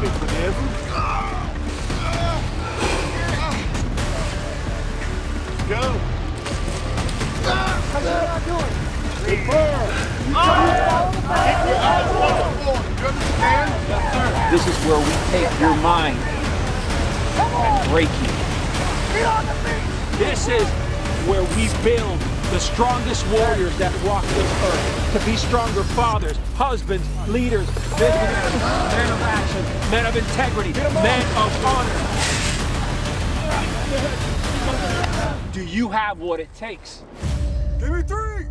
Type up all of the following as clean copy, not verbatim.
ready for this. Go. How's that not doing? Keep your eyes on the floor. You understand? Yes, sir. This is where we take your mind and break you. Get on the feet! This is where we build the strongest warriors that walk this earth. To be stronger fathers, husbands, leaders, visionaries, men of action, men of integrity, men of honor. Do you have what it takes? Give me 3.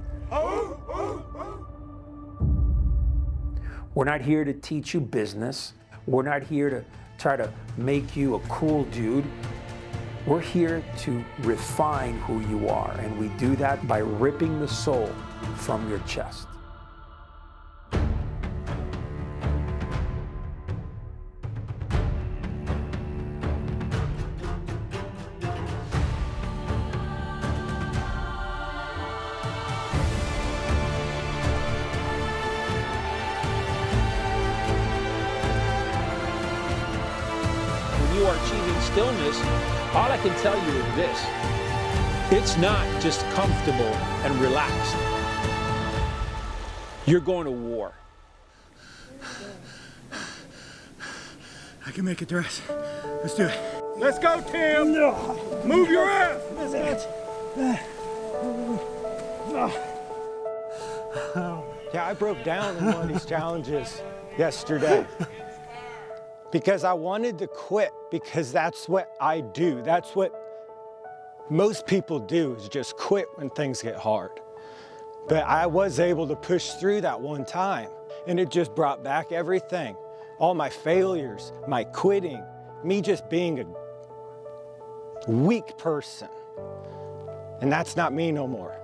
We're not here to teach you business. We're not here to try to make you a cool dude. We're here to refine who you are, and we do that by ripping the soul from your chest. When you are achieving stillness, all I can tell you is this: it's not just comfortable and relaxed. You're going to war. I can make it, Dress. Let's do it. Let's go, Tim. Move your ass. Yeah, I broke down in one of these challenges yesterday because I wanted to quit, because that's what I do. That's what most people do, is just quit when things get hard. But I was able to push through that one time, and it just brought back everything. All my failures, my quitting, me just being a weak person. And that's not me no more.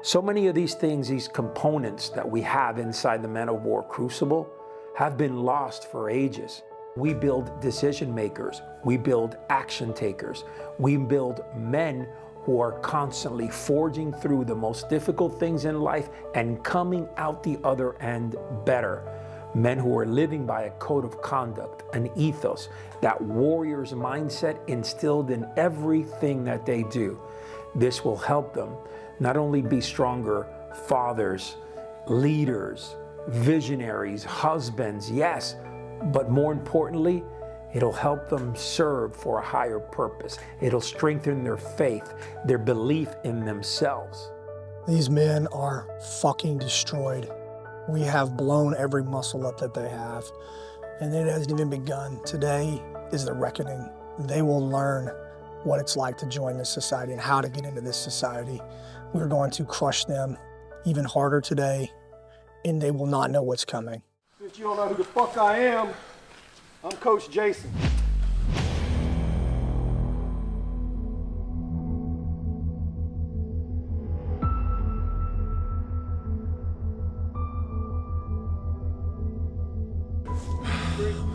So many of these things, these components that we have inside the Men of War Crucible, have been lost for ages. We build decision makers, we build action takers, we build men who are constantly forging through the most difficult things in life and coming out the other end better. Men who are living by a code of conduct, an ethos, that warrior's mindset instilled in everything that they do. This will help them not only be stronger fathers, leaders, visionaries, husbands, yes, but more importantly, it'll help them serve for a higher purpose. It'll strengthen their faith, their belief in themselves. These men are fucking destroyed. We have blown every muscle up that they have, and it hasn't even begun. Today is the reckoning. They will learn what it's like to join this society and how to get into this society. We're going to crush them even harder today, and they will not know what's coming. Since you don't know who the fuck I am, I'm Coach Jason.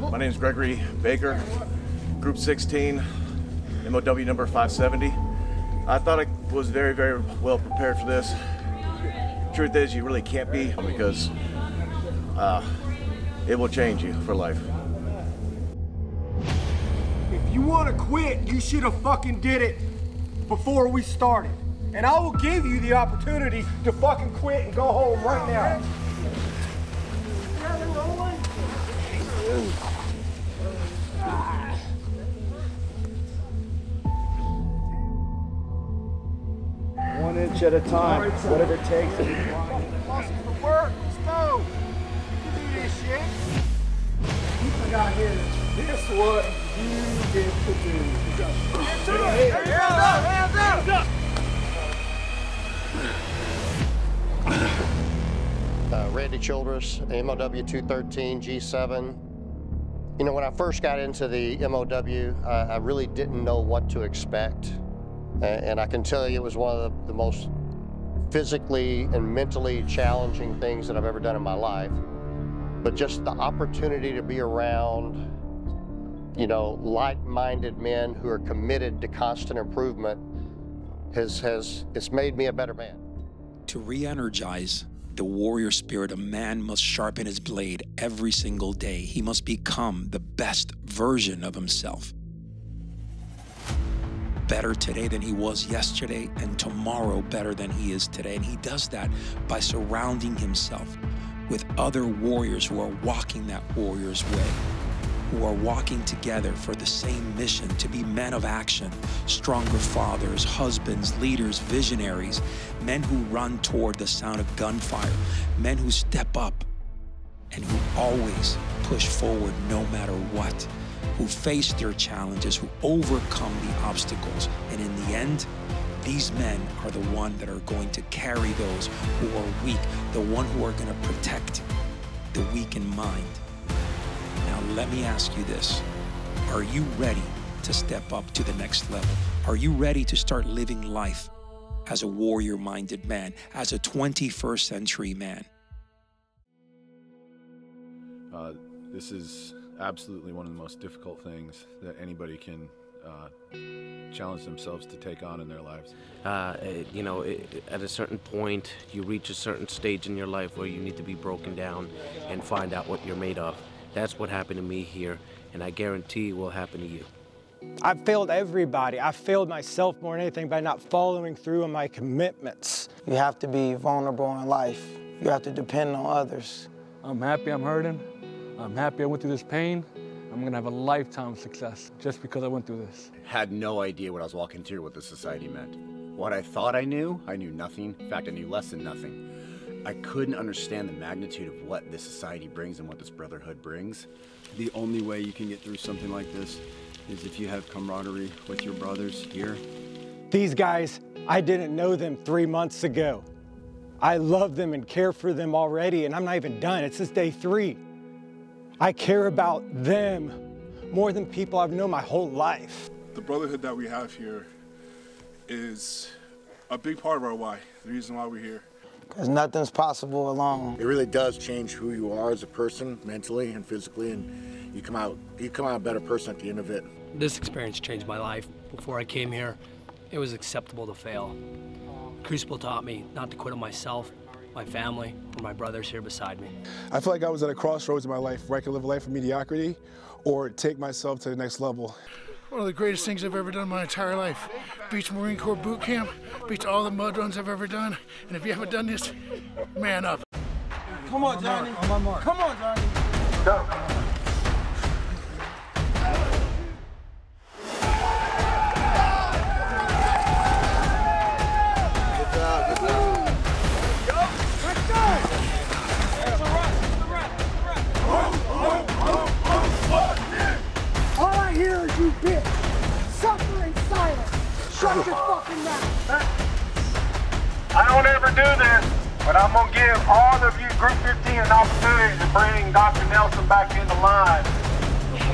My name is Gregory Baker, Group 16, MOW number 570. I thought I was very, very well prepared for this. Truth is, you really can't be, because it will change you for life. If you want to quit, you should have fucking did it before we started. And I will give you the opportunity to fucking quit and go home right now. One inch at a time, whatever it takes. Muscles to work, let's go. You can do this shit. I got here. This is what you get to do. Get to it. Hands up, hands up. Randy Childress, MOW 213, G7. You know, when I first got into the MOW, I really didn't know what to expect. And I can tell you it was one of the most physically and mentally challenging things that I've ever done in my life. But just the opportunity to be around, you know, like-minded men who are committed to constant improvement it's made me a better man. To re-energize the warrior spirit, a man must sharpen his blade every single day. He must become the best version of himself. Better today than he was yesterday, and tomorrow better than he is today. And he does that by surrounding himself with other warriors who are walking that warrior's way, who are walking together for the same mission, to be men of action, stronger fathers, husbands, leaders, visionaries, men who run toward the sound of gunfire, men who step up and who always push forward no matter what, who face their challenges, who overcome the obstacles. And in the end, these men are the one that are going to carry those who are weak, the one who are going to protect the weak in mind. Now, let me ask you this. Are you ready to step up to the next level? Are you ready to start living life as a warrior-minded man, as a 21st century man? This is absolutely one of the most difficult things that anybody can challenge themselves to take on in their lives. You know, at a certain point, you reach a certain stage in your life where you need to be broken down and find out what you're made of. That's what happened to me here, and I guarantee it will happen to you. I've failed everybody. I've failed myself more than anything by not following through on my commitments. You have to be vulnerable in life. You have to depend on others. I'm happy I'm hurting. I'm happy I went through this pain. I'm gonna have a lifetime of success just because I went through this. Had no idea what I was walking through, what this society meant. What I thought I knew nothing. In fact, I knew less than nothing. I couldn't understand the magnitude of what this society brings and what this brotherhood brings. The only way you can get through something like this is if you have camaraderie with your brothers here. These guys, I didn't know them 3 months ago. I love them and care for them already, and I'm not even done. It's just day 3. I care about them more than people I've known my whole life. The brotherhood that we have here is a big part of our why, the reason why we're here. Because nothing's possible alone. It really does change who you are as a person, mentally and physically, and you come out a better person at the end of it. This experience changed my life. Before I came here, it was acceptable to fail. Crucible taught me not to quit on myself, my family, or my brothers here beside me. I feel like I was at a crossroads in my life where I could live a life of mediocrity or take myself to the next level. One of the greatest things I've ever done in my entire life. Beats Marine Corps boot camp, beats all the mud runs I've ever done. And if you haven't done this, man up. Come on, Johnny. Come on, Johnny. Go. All I hear is you bitch. Suffer in silence. Shut your fucking mouth. I don't ever do this, but I'm going to give all of you Group 15 an opportunity to bring Dr. Nelson back into line.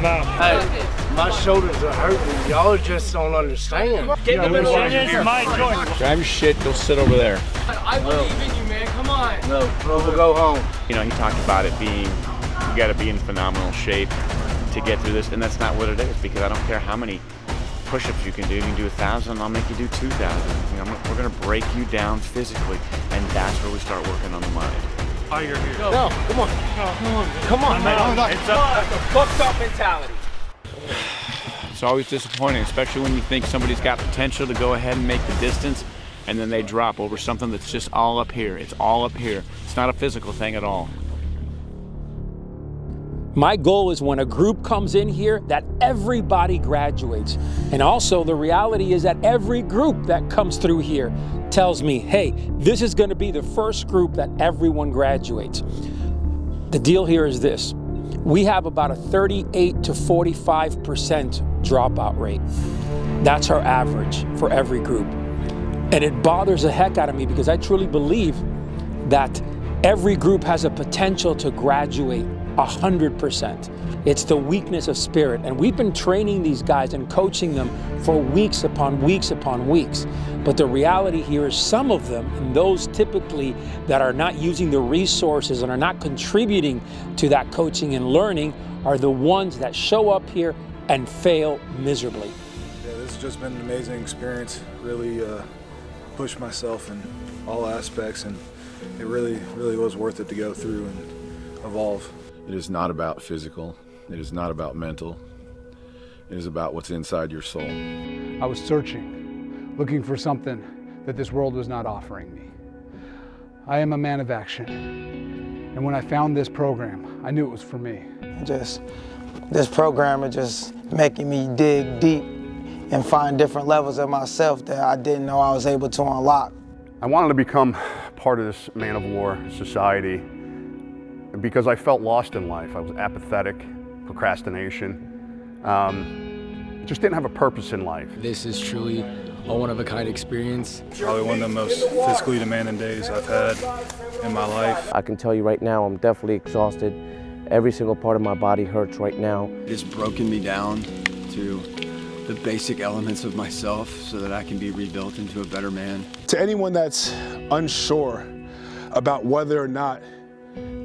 No. Hey, my shoulders are hurting. Y'all just don't understand. Get in the middle. It's my choice. Grab your shit, go sit over there. I believe in you, man. Come on. No, we'll go home. You know, he talked about it being, you got to be in phenomenal shape to get through this, and that's not what it is, because I don't care how many push-ups you can do. You can do 1,000, I'll make you do 2,000. You know, we're going to break you down physically, and that's where we start working on the mind. Oh, you're here. No, come on. Come on, man. It's a fucked up mentality. It's always disappointing, especially when you think somebody's got potential to go ahead and make the distance, and then they drop over something that's just all up here. It's all up here. It's not a physical thing at all. My goal is when a group comes in here that everybody graduates. And also the reality is that every group that comes through here tells me, hey, this is going to be the first group that everyone graduates. The deal here is this. We have about a 38 to 45% dropout rate. That's our average for every group. And it bothers the heck out of me because I truly believe that every group has a potential to graduate 100%. It's the weakness of spirit. And we've been training these guys and coaching them for weeks upon weeks upon weeks. But the reality here is some of them, and those typically that are not using the resources and are not contributing to that coaching and learning, are the ones that show up here and fail miserably. Yeah, this has just been an amazing experience. Really pushed myself in all aspects, and it really was worth it to go through and evolve. It is not about physical. It is not about mental. It is about what's inside your soul. I was searching, looking for something that this world was not offering me. I am a man of action. And when I found this program, I knew it was for me. This program is just making me dig deep and find different levels of myself that I didn't know I was able to unlock. I wanted to become part of this man of war society because I felt lost in life. I was apathetic, procrastination. Just didn't have a purpose in life. This is truly a one-of-a-kind experience. Probably one of the most physically demanding days I've had in my life. I can tell you right now, I'm definitely exhausted. Every single part of my body hurts right now. It's broken me down to the basic elements of myself so that I can be rebuilt into a better man. To anyone that's unsure about whether or not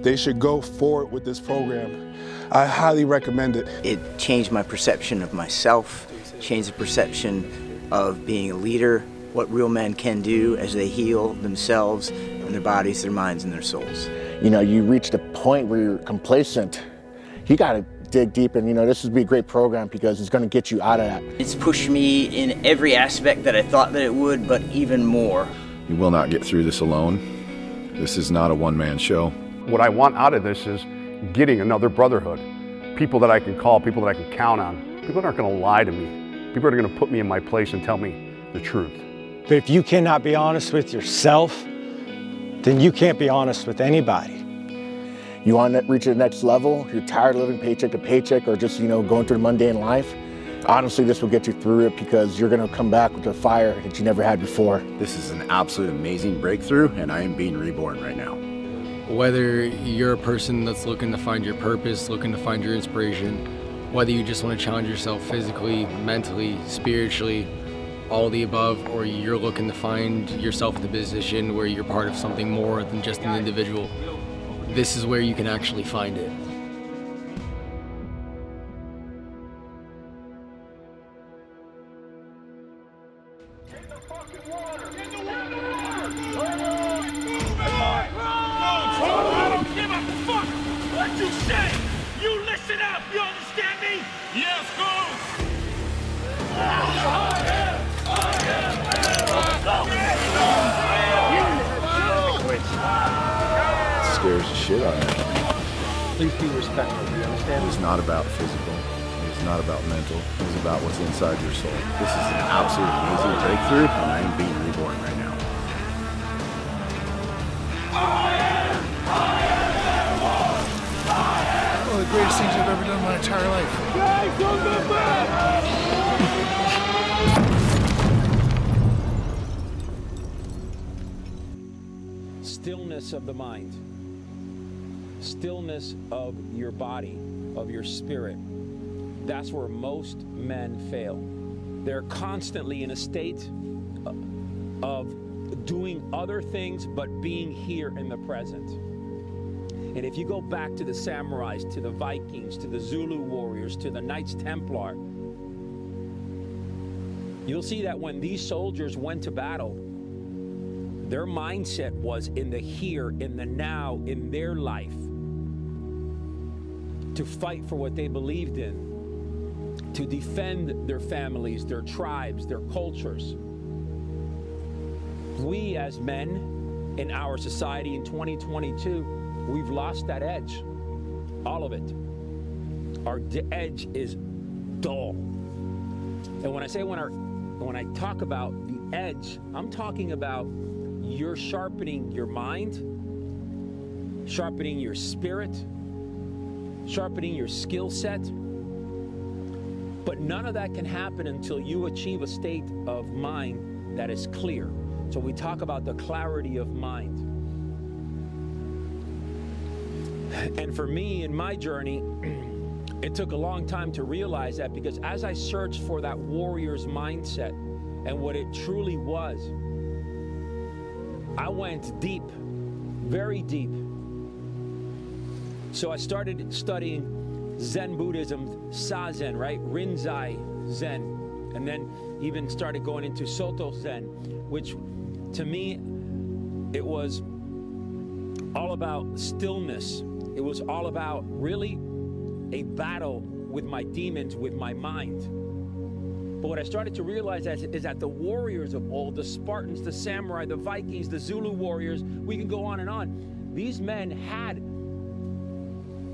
they should go forward with this program, I highly recommend it. It changed my perception of myself, changed the perception of being a leader, what real men can do as they heal themselves and their bodies, their minds, and their souls. You know, you reach the point where you're complacent. You got to dig deep, and you know, this would be a great program because it's going to get you out of that. It's pushed me in every aspect that I thought that it would, but even more. You will not get through this alone. This is not a one-man show. What I want out of this is getting another brotherhood. People that I can call, people that I can count on. People that aren't going to lie to me. People that are going to put me in my place and tell me the truth. But if you cannot be honest with yourself, then you can't be honest with anybody. You want to reach the next level, you're tired of living paycheck to paycheck or just, you know, going through the mundane life, honestly, this will get you through it because you're going to come back with a fire that you never had before. This is an absolute amazing breakthrough, and I am being reborn right now. Whether you're a person that's looking to find your purpose, looking to find your inspiration, whether you just want to challenge yourself physically, mentally, spiritually, all the above, or you're looking to find yourself in the position where you're part of something more than just an individual, this is where you can actually find it. Scares the shit out of me. Please be respectful, do you understand? It is not about physical. It is not about mental. It is about what's inside your soul. This is an absolute amazing breakthrough, and I am being reborn right now. One of the greatest things I've ever done in my entire life. Guys, don't look back! Stillness of the mind, stillness of your body, of your spirit. That's where most men fail. They're constantly in a state of doing other things but being here in the present. And if you go back to the samurais, to the Vikings, to the Zulu warriors, to the Knights Templar, you'll see that when these soldiers went to battle, their mindset was in the here, in the now, in their life, to fight for what they believed in, to defend their families, their tribes, their cultures. We as men in our society in 2022, we've lost that edge, all of it. Our edge is dull. And when I talk about the edge, I'm talking about you're sharpening your mind, sharpening your spirit, sharpening your skill set. But none of that can happen until you achieve a state of mind that is clear. So we talk about the clarity of mind. And for me, in my journey, it took a long time to realize that, because as I searched for that warrior's mindset and what it truly was, I went deep, very deep. So I started studying Zen Buddhism, Sazen, right? Rinzai Zen. And then even started going into Soto Zen, which to me, it was all about stillness. it was all about really a battle with my demons, with my mind. But what I started to realize is that the warriors of old, the Spartans, the samurai, the Vikings, the Zulu warriors, we can go on and on. These men had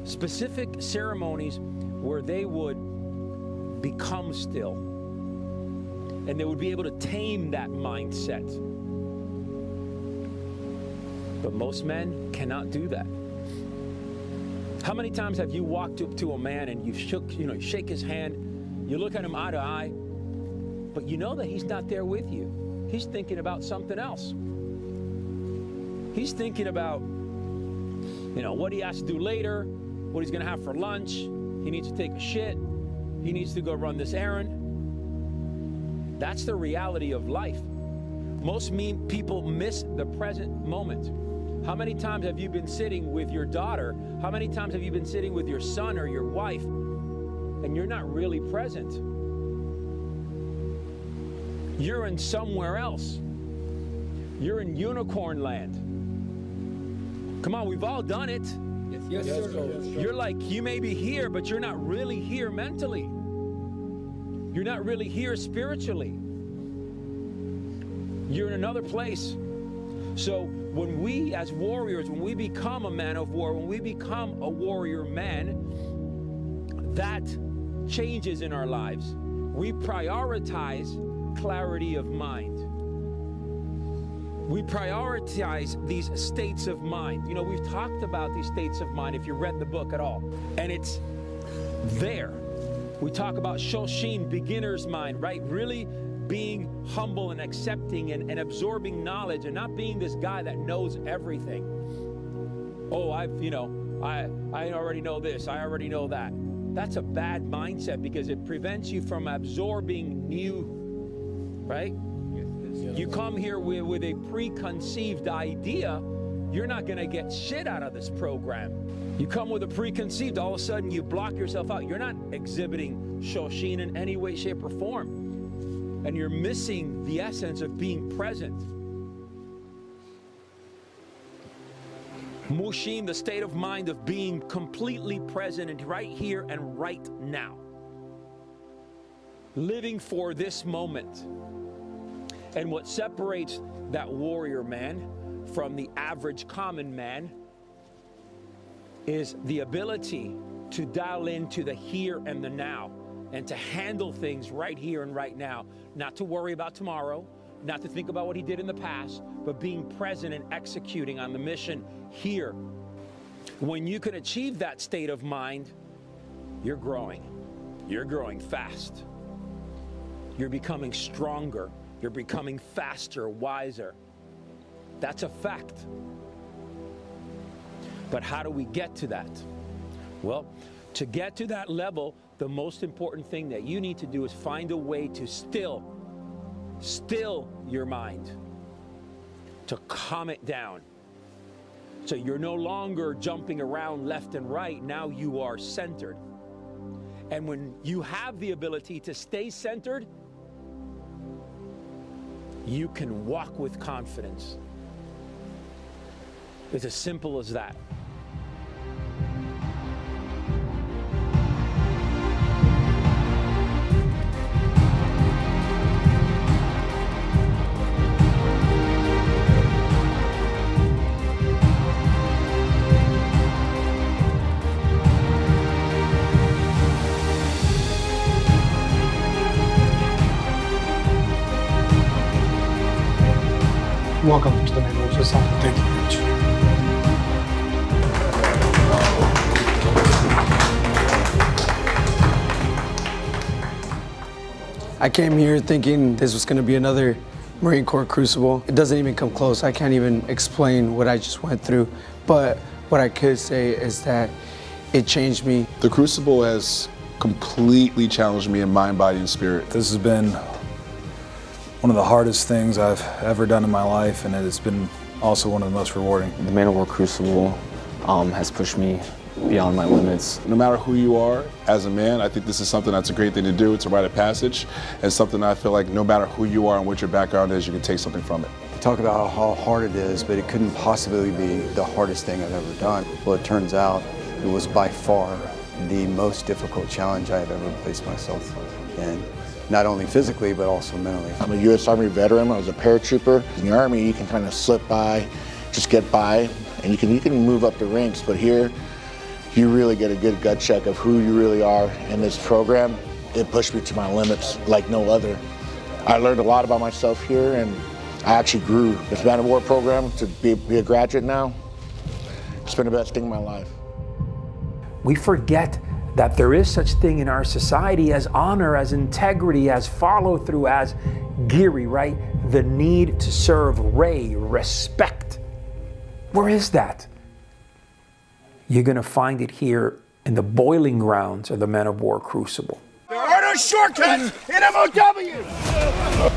specific ceremonies where they would become still. And they would be able to tame that mindset. But most men cannot do that. How many times have you walked up to a man and you shake his hand, you look at him eye to eye, but you know that he's not there with you. He's thinking about something else. He's thinking about, what he has to do later, what he's gonna have for lunch. He needs to take a shit. He needs to go run this errand. That's the reality of life. Most people miss the present moment. How many times have you been sitting with your daughter? How many times have you been sitting with your son or your wife and you're not really present? You're in somewhere else. You're in unicorn land. Come on, we've all done it. Yes, sir. You're like, you may be here, but you're not really here mentally. You're not really here spiritually. You're in another place. So when we as warriors, when we become a man of war, when we become a warrior man, that changes in our lives. We prioritize clarity of mind. We prioritize these states of mind. We've talked about these states of mind if you read the book at all. And it's there. We talk about Shoshin, beginner's mind, right? Really being humble and accepting and absorbing knowledge and not being this guy that knows everything. Oh, I already know this, I already know that. That's a bad mindset because it prevents you from absorbing new, right? You come here with a preconceived idea, you're not gonna get shit out of this program. You come with a preconceived, all of a sudden you block yourself out. You're not exhibiting Shoshin in any way, shape, or form. And you're missing the essence of being present. Mushin, the state of mind of being completely present and right here and right now. Living for this moment. And what separates that warrior man from the average common man is the ability to dial into the here and the now and to handle things right here and right now, not to worry about tomorrow, not to think about what he did in the past, but being present and executing on the mission here. When you can achieve that state of mind, you're growing. You're growing fast. You're becoming stronger. You're becoming faster, wiser. That's a fact. But how do we get to that? Well, to get to that level, the most important thing that you need to do is find a way to still your mind, to calm it down. So you're no longer jumping around left and right. Now you are centered. And when you have the ability to stay centered, you can walk with confidence. It's as simple as that. Welcome to the Man War Society. Thank you, Rich. I came here thinking this was going to be another Marine Corps crucible. It doesn't even come close. I can't even explain what I just went through. But what I could say is that it changed me. The crucible has completely challenged me in mind, body, and spirit. This has been one of the hardest things I've ever done in my life, and it's been also one of the most rewarding. The Man of War Crucible has pushed me beyond my limits. No matter who you are as a man, I think this is something that's a great thing to do. It's a rite of passage, and something I feel like no matter who you are and what your background is, you can take something from it. You talk about how hard it is, but it couldn't possibly be the hardest thing I've ever done. Well, it turns out It was by far the most difficult challenge I have ever placed myself in, not only physically, but also mentally. I'm a U.S. Army veteran. I was a paratrooper. In the Army, you can kind of slip by, just get by, and you can move up the ranks, but here, you really get a good gut check of who you really are. In this program, it pushed me to my limits like no other. I learned a lot about myself here, and I actually grew. This Man of War program, to be a graduate now, it's been the best thing in my life. We forget that there is such thing in our society as honor, as integrity, as follow-through, as Giri, right? The need to serve, respect. Where is that? You're going to find it here in the boiling grounds of the Men of War Crucible. There are no shortcuts in MOW!